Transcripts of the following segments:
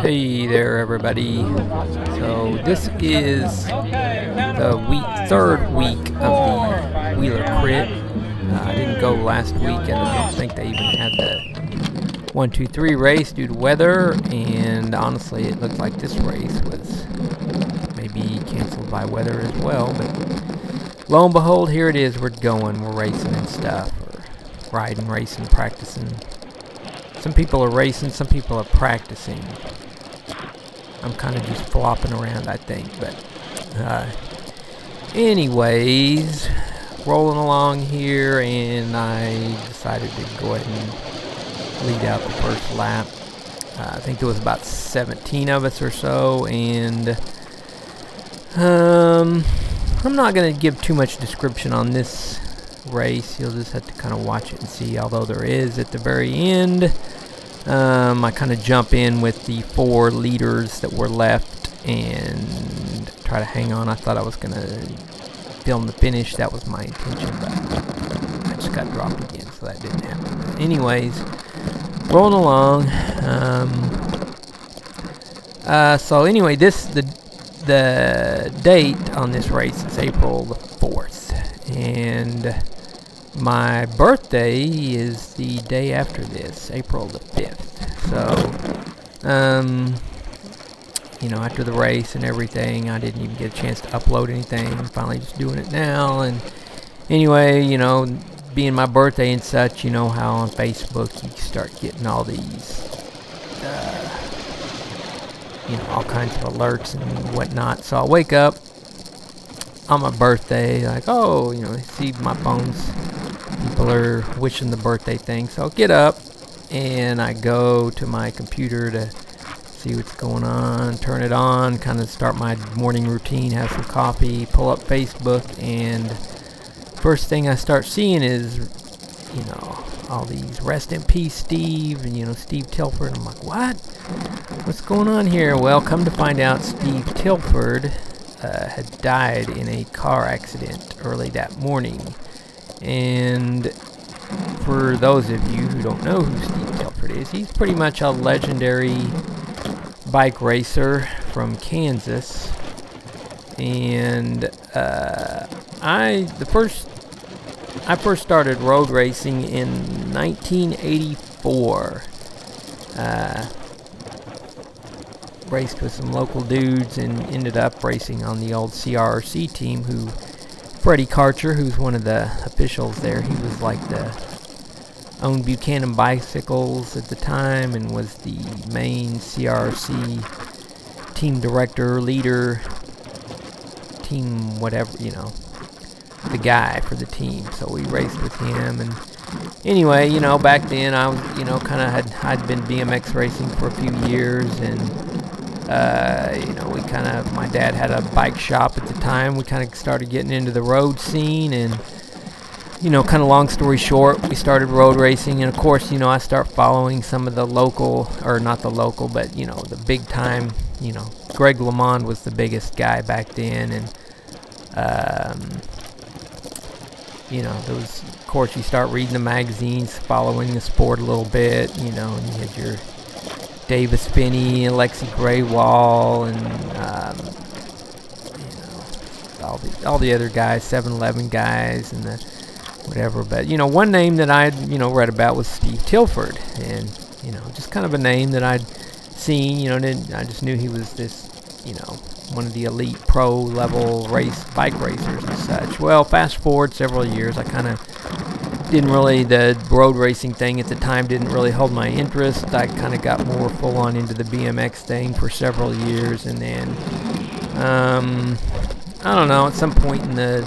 Hey there, everybody. So this is the third week of the Wheeler Crit. I didn't go last week, and I don't think they even had the 1, 2, 3 race due to weather. And honestly, it looked like this race was maybe canceled by weather as well. But lo and behold, here it is. We're going. We're racing and stuff, or riding, racing, practicing. Some people are racing, some people are practicing. I'm kind of just flopping around, I think. But anyways, rolling along here, and I decided to go ahead and lead out the first lap. I think there was about 17 of us or so, and I'm not going to give too much description on this race. You'll just have to kind of watch it and see, although there is at the very end. I kind of jump in with the 4 leaders that were left and try to hang on. I thought I was going to film the finish. That was my intention, but I just got dropped again, so that didn't happen. But anyways, rolling along. So anyway, the date on this race is April the 4th, and my birthday is the day after this, April the 5th. So, after the race and everything, I didn't even get a chance to upload anything. I'm finally just doing it now. And anyway, being my birthday and such, you know how on Facebook you start getting all these, all kinds of alerts and whatnot. So I wake up on my birthday, like, see my phone's people are wishing the birthday thing. So I'll get up and I go to my computer to see what's going on, turn it on, kind of start my morning routine, have some coffee, pull up Facebook, and first thing I start seeing is, all these rest in peace Steve and, Steve Tilford. I'm like, what? What's going on here? Well, come to find out, Steve Tilford had died in a car accident early that morning. And for those of you who don't know who Steve Tilford is, he's pretty much a legendary bike racer from Kansas. And I first started road racing in 1984. Raced with some local dudes and ended up racing on the old CRRC team, Freddie Karcher, who's one of the officials there, he was like owned Buchanan Bicycles at the time and was the main CRC team director, leader, team whatever, the guy for the team. So we raced with him. And anyway, back then I was, I'd been BMX racing for a few years, and my dad had a bike shop at the time. We kind of started getting into the road scene, and, kind of long story short, we started road racing. And of course, I start following some of the local, or not the local, but, the big time, Greg LeMond was the biggest guy back then. And, those, of course, you start reading the magazines, following the sport a little bit, and you had your Davis Finney and Lexi Graywall and all the other guys, 7-Eleven guys and the whatever. But one name that I'd read about was Steve Tilford, and just kind of a name that I'd seen. I just knew he was this one of the elite pro level bike racers and such. Well, fast forward several years, I kind of the road racing thing at the time didn't really hold my interest. I kind of got more full on into the BMX thing for several years, and then I don't know, at some point in the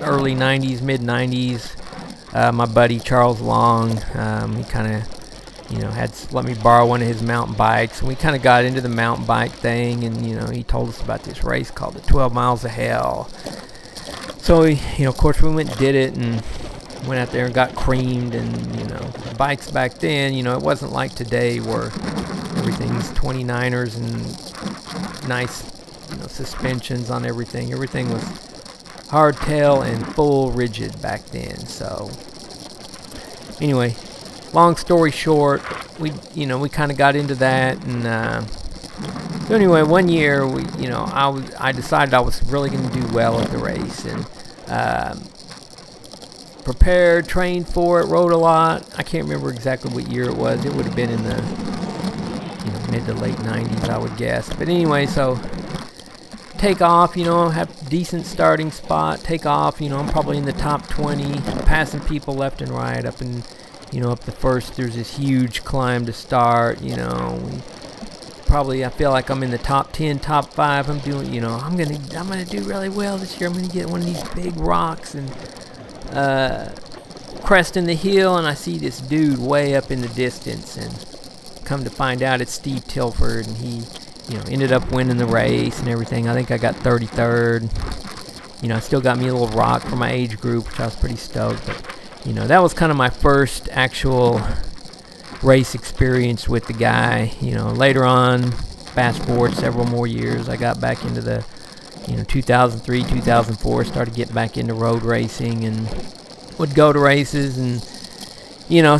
early 90s, mid 90s, my buddy Charles Long, he kind of had let me borrow one of his mountain bikes, and we kind of got into the mountain bike thing, and he told us about this race called the 12 Miles of Hell. So we, of course, we went and did it, and went out there and got creamed. And the bikes back then, it wasn't like today where everything's 29ers and nice suspensions on everything. Everything was hardtail and full rigid back then. So anyway, long story short, we kind of got into that, and So anyway, one year I decided I was really going to do well at the race, and prepared, trained for it, rode a lot. I can't remember exactly what year it was. It would have been in the mid to late 90s, I would guess. But anyway, so take off, have decent starting spot, take off, I'm probably in the top 20, passing people left and right, up in, up the first, there's this huge climb to start, I feel like I'm in the top 10, top 5, I'm doing, I'm gonna do really well this year, I'm gonna get one of these big rocks, and, cresting the hill, and I see this dude way up in the distance, and come to find out it's Steve Tilford, and he ended up winning the race and everything. I think I got 33rd. I still got me a little rock for my age group, which I was pretty stoked. But that was kind of my first actual race experience with the guy. Later on, fast forward several more years, I got back into the 2003, 2004, started getting back into road racing, and would go to races and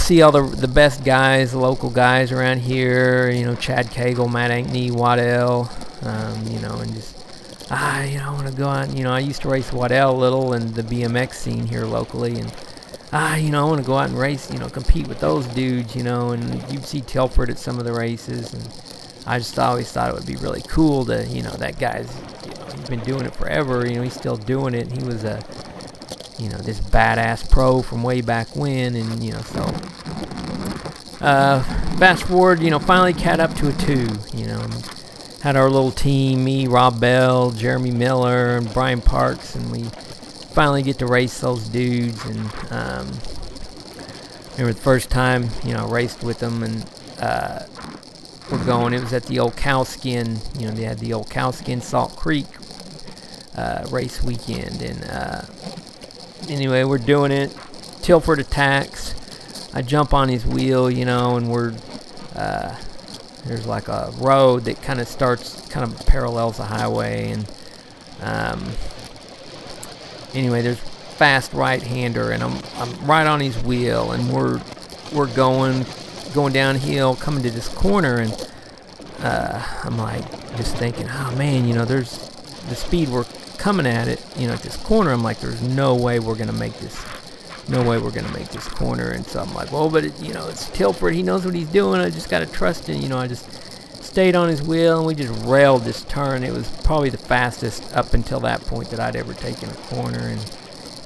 see all the best guys, the local guys around here, Chad Cagle, Matt Ankney, Waddell, and just, I want to go out, I used to race Waddell a little in the BMX scene here locally, and, I want to go out and race, compete with those dudes, and you'd see Tilford at some of the races, and I just always thought it would be really cool to, that guy's, he's been doing it forever, he's still doing it, and he was a, this badass pro from way back when, and so fast forward, finally caught up to a 2, had our little team, me, Rob Bell, Jeremy Miller, and Brian Parks, and we finally get to race those dudes, and remember the first time, raced with them, and we're going, it was at the old Cowskin, they had the old Cowskin Salt Creek race weekend, and anyway, we're doing it. Tilford attacks. I jump on his wheel, and we're there's like a road that kind of parallels the highway, and anyway, there's fast right-hander, and I'm right on his wheel, and we're going downhill, coming to this corner, and I'm like just thinking, oh man, there's the speed we're coming at it, at this corner, I'm like, there's no way we're gonna make this corner, and so I'm like, well, but it's Tilford, he knows what he's doing, I just gotta trust him, I just stayed on his wheel, and we just railed this turn. It was probably the fastest up until that point that I'd ever taken a corner, and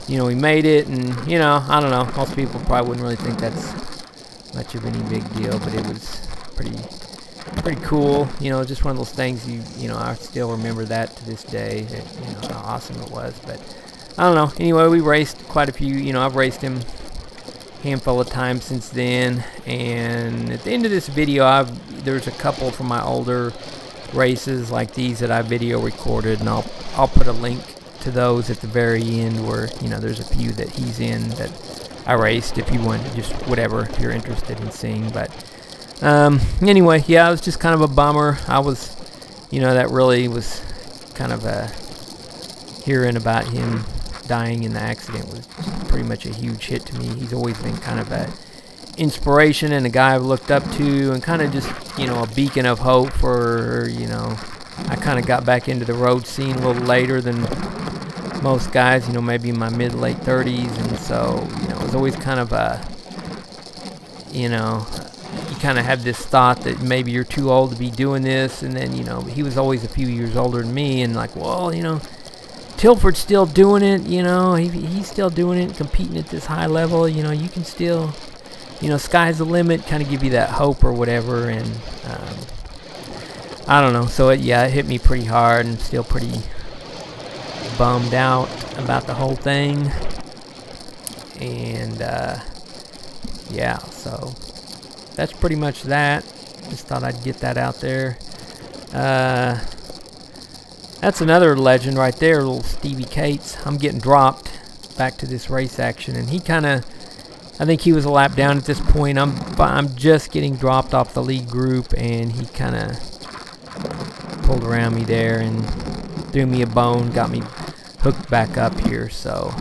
we made it, and I don't know, most people probably wouldn't really think that's much of any big deal, but it was pretty cool, just one of those things I still remember that to this day, that, how awesome it was. But I don't know, anyway, we raced quite a few, I've raced him a handful of times since then, and at the end of this video, there's a couple from my older races like these that I video recorded, and I'll put a link to those at the very end where, there's a few that he's in that I raced, if you want, just whatever, if you're interested in seeing. But anyway, yeah, it was just kind of a bummer. I was, that really was kind of hearing about him dying in the accident was pretty much a huge hit to me. He's always been kind of a inspiration and a guy I've looked up to, and kind of just, a beacon of hope for, I kind of got back into the road scene a little later than most guys, maybe in my mid-late 30s, and so, it was always kind of a, you kind of have this thought that maybe you're too old to be doing this, and then, he was always a few years older than me, and like, well, Tilford's still doing it, he's still doing it, competing at this high level, you can still, sky's the limit, kind of give you that hope or whatever, and I don't know, so it hit me pretty hard, and still pretty bummed out about the whole thing, and so that's pretty much that. Just thought I'd get that out there. That's another legend right there, little Stevie Cates. I'm getting dropped back to this race action, and he kind of, I think he was a lap down at this point. I'm just getting dropped off the lead group, and he kind of pulled around me there and threw me a bone, got me hooked back up here. So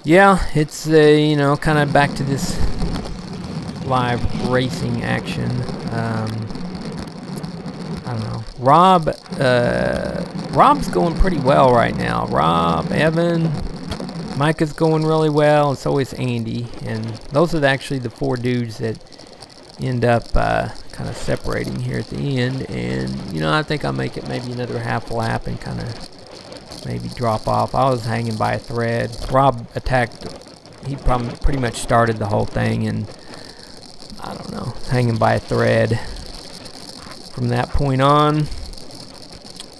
it's kind of back to this live racing action. I don't know. Rob's going pretty well right now. Rob, Evan, Micah's going really well, and so is Andy. And those are actually the 4 dudes that end up kind of separating here at the end. And, you know, I think I'll make it maybe another half lap and kind of maybe drop off. I was hanging by a thread. Rob attacked. He pretty much started the whole thing, and I don't know, hanging by a thread from that point on.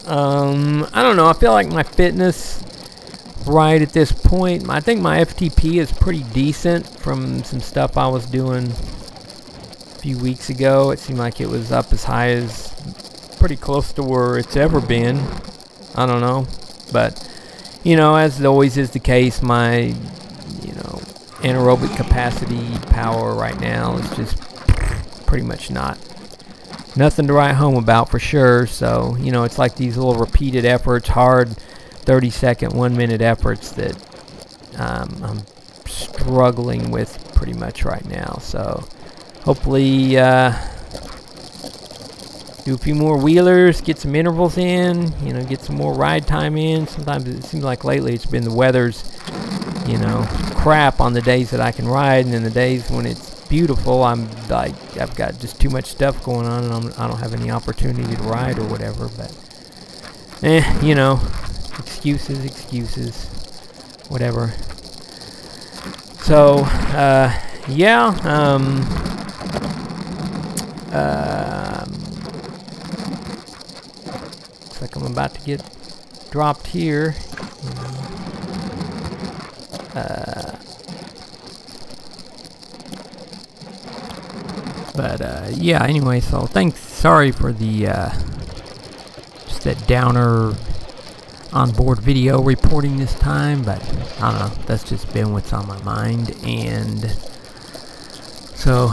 I don't know. I feel like my fitness right at this point, I think my FTP is pretty decent from some stuff I was doing a few weeks ago. It seemed like it was up as high as pretty close to where it's ever been. I don't know. But, you know, as always is the case, my, you know, anaerobic capacity power right now is just pretty much nothing to write home about for sure. So, you know, it's like these little repeated efforts, hard 30-second, 1-minute efforts that I'm struggling with pretty much right now. So, hopefully, do a few more wheelers, get some intervals in, you know, get some more ride time in. Sometimes it seems like lately it's been the weather's, you know, crap on the days that I can ride, and then the days when it's beautiful, I'm like, I've got just too much stuff going on, and I don't have any opportunity to ride or whatever. But you know, excuses, whatever. So yeah, looks like I'm about to get dropped here, you know. Yeah, anyway, so sorry for the just that downer onboard video reporting this time, but I don't know, that's just been what's on my mind. And so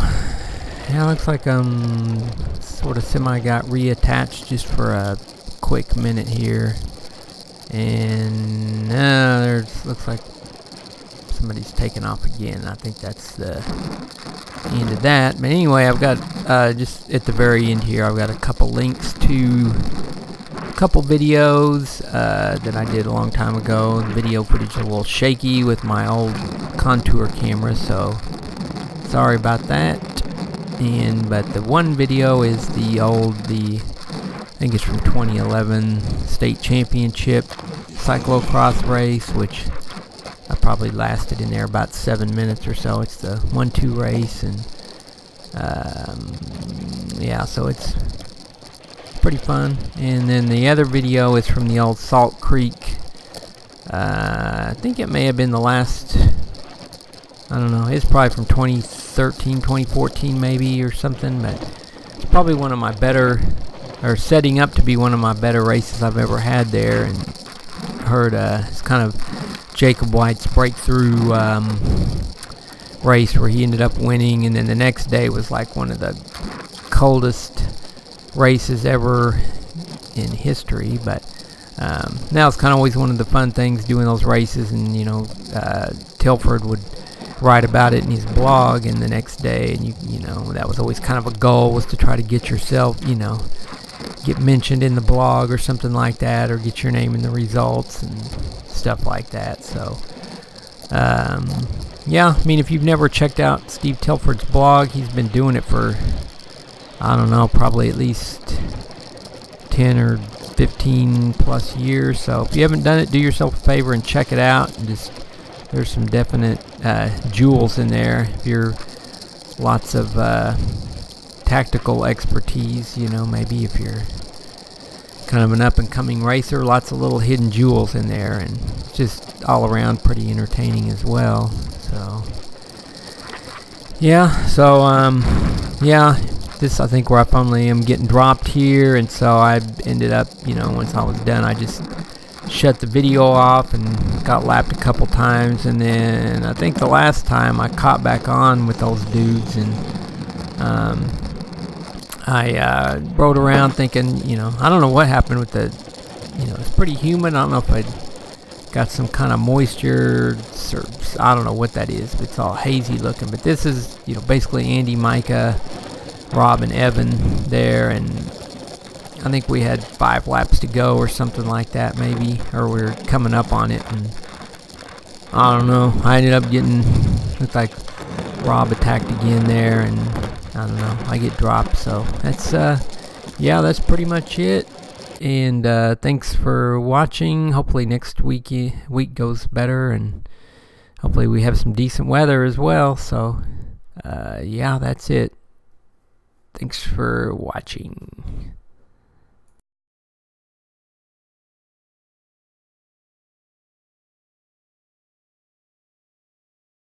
yeah, looks like I'm sort of got reattached just for a quick minute here, and looks like somebody's taken off again. I think that's the end of that. But anyway, I've got just at the very end here, I've got a couple links to a couple videos that I did a long time ago. The video footage is a little shaky with my old contour camera, so sorry about that. But the one video is I think it's from 2011 state championship cyclocross race, which I probably lasted in there about 7 minutes or so. It's the 1-2 race, and yeah, so it's pretty fun. And then the other video is from the old Salt Creek. I think it may have been the last, I don't know, it's probably from 2013, 2014 maybe or something, but it's probably one of my better, or setting up to be one of my better races I've ever had there. And heard it's kind of Jacob White's breakthrough race where he ended up winning, and then the next day was like one of the coldest races ever in history. But now it's kind of always one of the fun things doing those races, and you know, Tilford would write about it in his blog, and the next day, and you know, that was always kind of a goal, was to try to get yourself, you know, get mentioned in the blog or something like that, or get your name in the results and stuff like that. So yeah, I mean, if you've never checked out Steve Tilford's blog, he's been doing it for, I don't know, probably at least 10 or 15 plus years. So if you haven't done it, do yourself a favor and check it out. And just, there's some definite jewels in there. If you're lots of tactical expertise, you know, maybe if you're kind of an up-and-coming racer, lots of little hidden jewels in there, and just all around pretty entertaining as well. So yeah, so yeah, this I think where I finally am getting dropped here, and so I ended up, you know, once I was done, I just shut the video off and got lapped a couple times, and then I think the last time I caught back on with those dudes, and I rode around thinking, you know, I don't know what happened with the, you know, it's pretty humid. I don't know if I got some kind of moisture, or I don't know what that is, but it's all hazy looking. But this is, you know, basically Andy, Micah, Rob, and Evan there, and I think we had 5 laps to go or something like that, maybe, or we were coming up on it, and I don't know. I ended up getting, looked like Rob attacked again there, and I don't know. I get dropped, so that's yeah, that's pretty much it. And thanks for watching. Hopefully next week goes better, and hopefully we have some decent weather as well. So yeah, that's it. Thanks for watching.